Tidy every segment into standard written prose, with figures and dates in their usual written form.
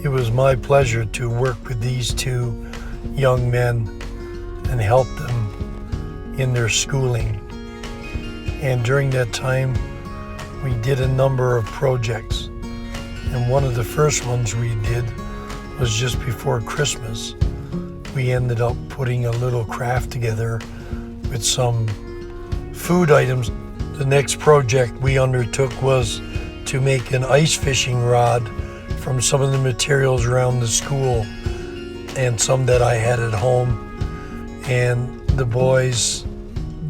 It was my pleasure to work with these two young men and help them in their schooling. And during that time, we did a number of projects. And one of the first ones we did was just before Christmas. We ended up putting a little craft together with some food items. The next project we undertook was to make an ice fishing rod from some of the materials around the school and some that I had at home. And the boys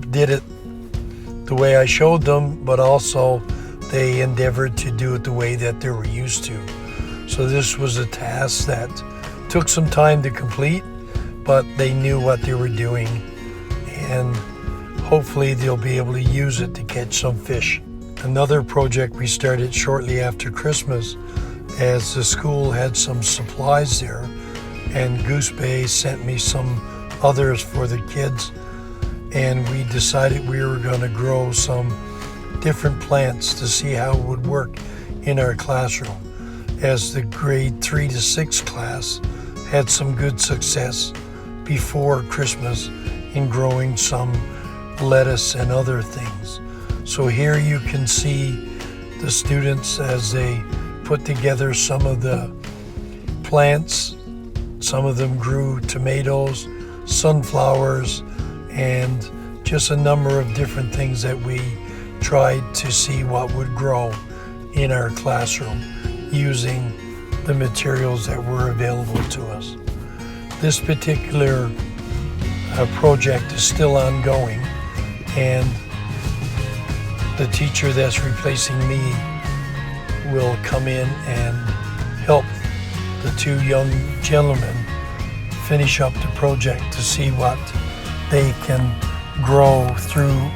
did it the way I showed them, but also they endeavored to do it the way that they were used to. So this was a task that took some time to complete, but they knew what they were doing, and hopefully they'll be able to use it to catch some fish. Another project we started shortly after Christmas, as the school had some supplies there, and Goose Bay sent me some others for the kids, and we decided we were going to grow some different plants to see how it would work in our classroom, as the grade 3 to 6 class had some good success before Christmas in growing some lettuce and other things. So here you can see the students as they put together some of the plants. Some of them grew tomatoes, sunflowers, and just a number of different things that we tried to see what would grow in our classroom using the materials that were available to us. This particular project is still ongoing, and the teacher that's replacing me will come in and help the two young gentlemen finish up the project to see what they can grow through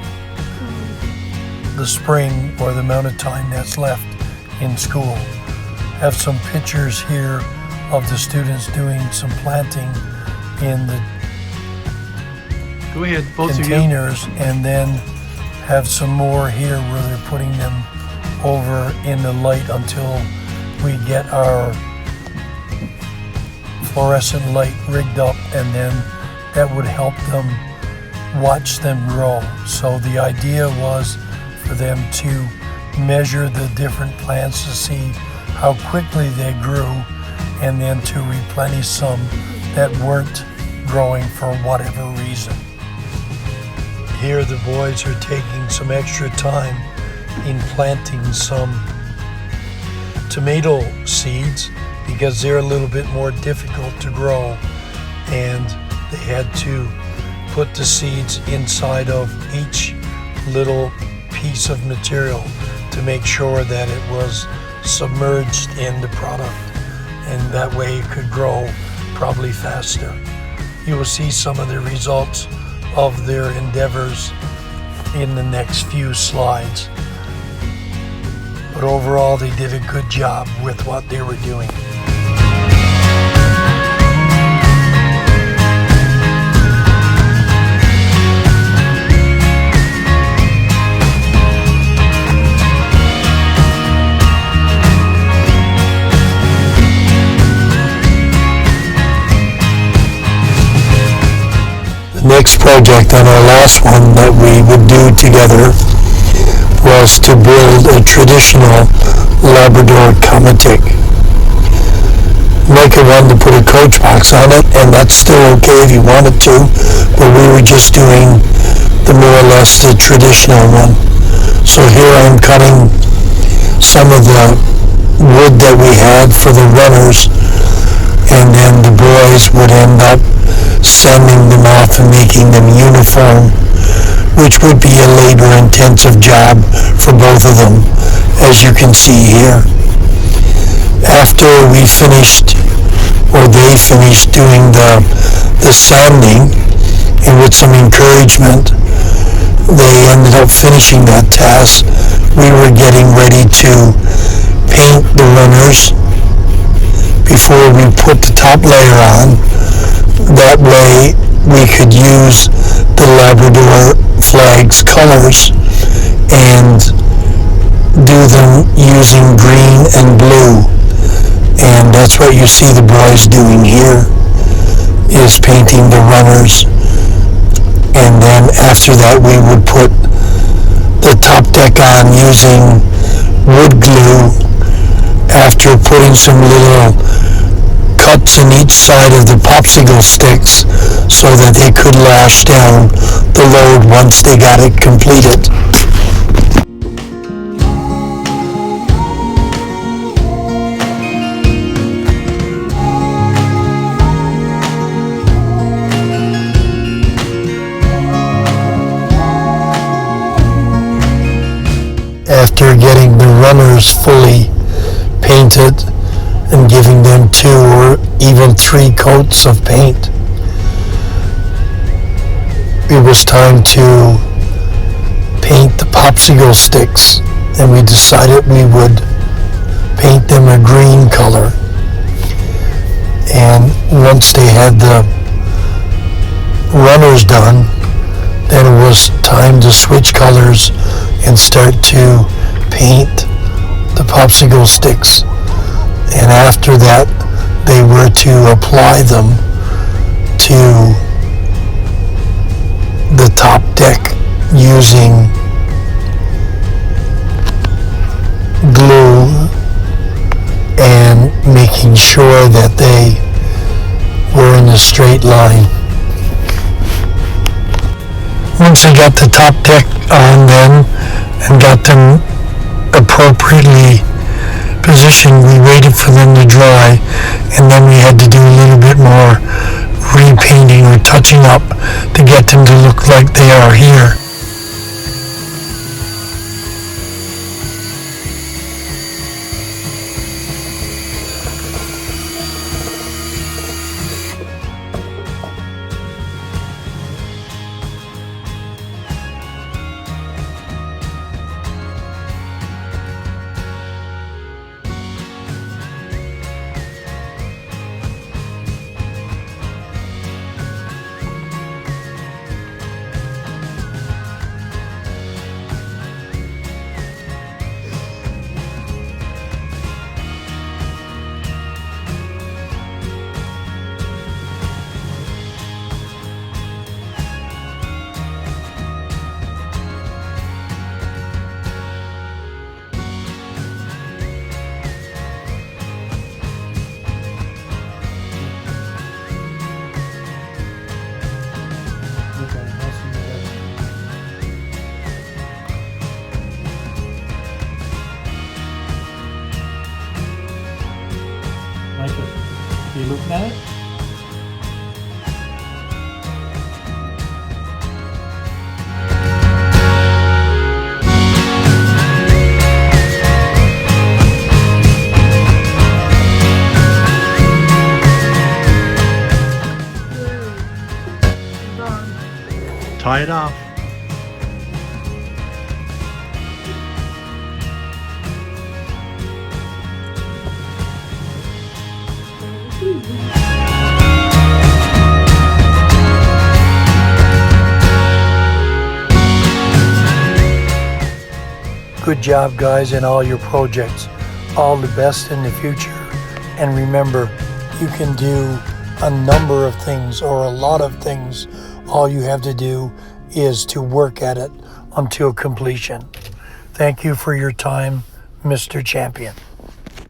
the spring or the amount of time that's left in school. Have some pictures here of the students doing some planting in the Go ahead, both containers, and then have some more here where they're putting them over in the light until we get our fluorescent light rigged up, and then that would help them watch them grow. So the idea was for them to measure the different plants to see how quickly they grew, and then to replenish some that weren't growing for whatever reason. Here the boys are taking some extra time in planting some tomato seeds because they're a little bit more difficult to grow, and they had to put the seeds inside of each little piece of material to make sure that it was submerged in the product, and that way it could grow probably faster. You will see some of the results of their endeavors in the next few slides. But overall, they did a good job with what they were doing. The next project on our last one that we would do together was to build a traditional Labrador komatik. Micah wanted to put a coach box on it, and that's still okay if you wanted to, but we were just doing the more or less the traditional one. So here I'm cutting some of the wood that we had for the runners, and then the boys would end up sanding them off and making them uniform, which would be a labor-intensive job for both of them, as you can see here. After we finished, or they finished doing the sanding, and with some encouragement, they ended up finishing that task. We were getting ready to paint the runners before we put the top layer on. That way we could use the Labrador flag's colors and do them using green and blue. And that's what you see the boys doing here, is painting the runners. And then after that we would put the top deck on using wood glue after putting some little cuts in each side of the popsicle sticks so that they could lash down the load once they got it completed. After getting the runners fully painted and giving them 2 or even 3 coats of paint, it was time to paint the popsicle sticks, and we decided we would paint them a green color. And once they had the runners done, then it was time to switch colors and start to paint the popsicle sticks. And after that, they were to apply them to the top deck using glue and making sure that they were in a straight line. Once I got the top deck on then and got them appropriately positioned, we waited for them to dry, and then we had to do a little bit more repainting or touching up to get them to look like they are here. Micah, are you looking at it? Tie it off. Good job, guys, in all your projects. All the best in the future. And remember, you can do a number of things or a lot of things. All you have to do is to work at it until completion. Thank you for your time, Mr. Champion.